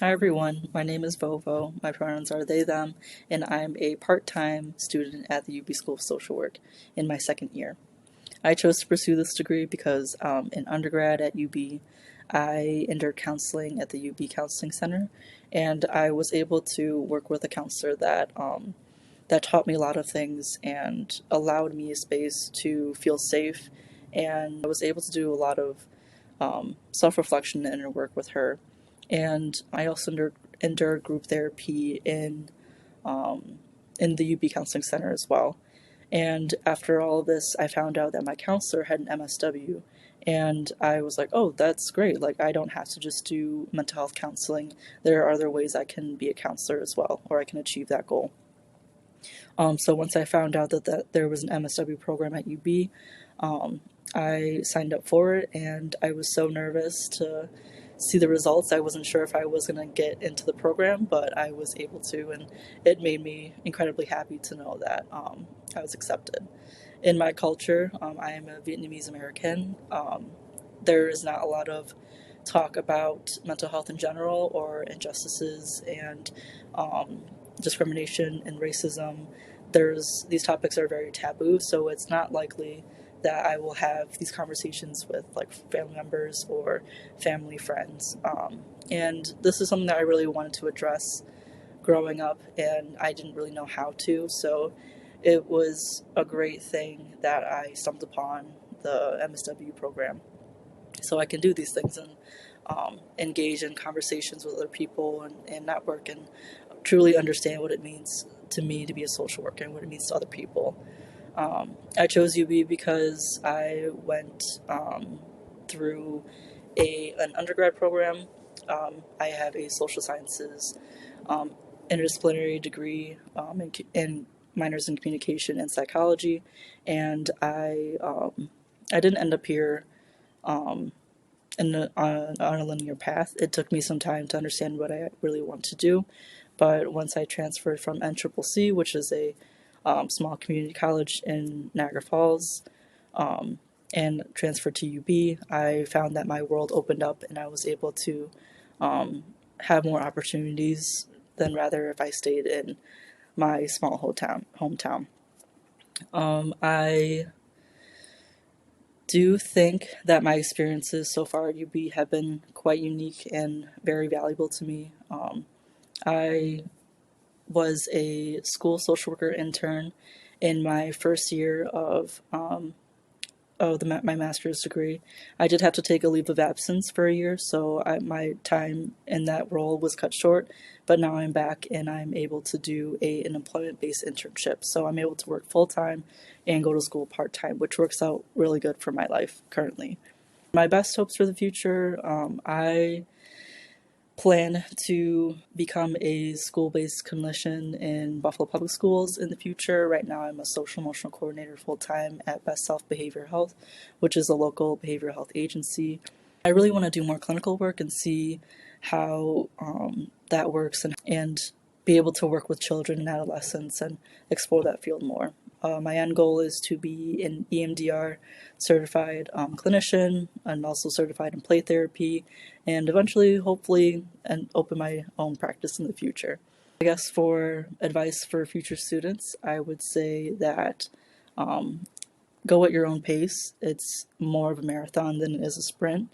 Hi everyone, my name is Vovo, my pronouns are they, them, and I'm a part-time student at the UB School of Social Work in my second year. I chose to pursue this degree because in undergrad at UB, I entered counseling at the UB Counseling Center, and I was able to work with a counselor that taught me a lot of things and allowed me a space to feel safe, and I was able to do a lot of self-reflection and inner work with her. And I also endured group therapy in the UB Counseling Center as well. And after all of this, I found out that my counselor had an MSW. And I was like, oh, that's great. Like, I don't have to just do mental health counseling. There are other ways I can be a counselor as well, or I can achieve that goal. So once I found out that there was an MSW program at UB, I signed up for it, and I was so nervous to see the results. I wasn't sure if I was going to get into the program, but I was able to, and it made me incredibly happy to know that I was accepted. In my culture, I am a Vietnamese American. There is not a lot of talk about mental health in general or injustices and discrimination and racism. These topics are very taboo, so it's not likely that I will have these conversations with like family members or family friends. And this is something that I really wanted to address growing up, and I didn't really know how to. So it was a great thing that I stumbled upon the MSW program, so I can do these things and engage in conversations with other people and network and truly understand what it means to me to be a social worker and what it means to other people. I chose UB because I went through an undergrad program. I have a social sciences interdisciplinary degree in minors in communication and psychology, and I didn't end up here on a linear path. It took me some time to understand what I really want to do, but once I transferred from NCCC, which is a small community college in Niagara Falls, and transferred to UB, I found that my world opened up and I was able to have more opportunities than rather if I stayed in my small hometown. I do think that my experiences so far at UB have been quite unique and very valuable to me. I was a school social worker intern in my first year of my master's degree. I did have to take a leave of absence for a year, so my time in that role was cut short, but now I'm back and I'm able to do an employment-based internship. So I'm able to work full-time and go to school part-time, which works out really good for my life currently. My best hopes for the future, I plan to become a school-based clinician in Buffalo Public Schools in the future. Right now I'm a social emotional coordinator full-time at Best Self Behavioral Health, which is a local behavioral health agency. I really want to do more clinical work and see how that works and be able to work with children and adolescents and explore that field more. My end goal is to be an EMDR certified clinician and also certified in play therapy, and eventually, hopefully, and open my own practice in the future. I guess for advice for future students, I would say that go at your own pace. It's more of a marathon than it is a sprint,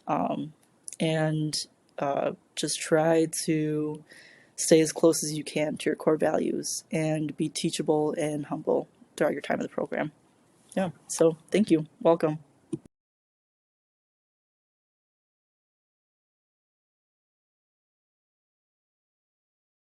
and just try to stay as close as you can to your core values and be teachable and humble throughout your time in the program. Yeah, so thank you. Welcome.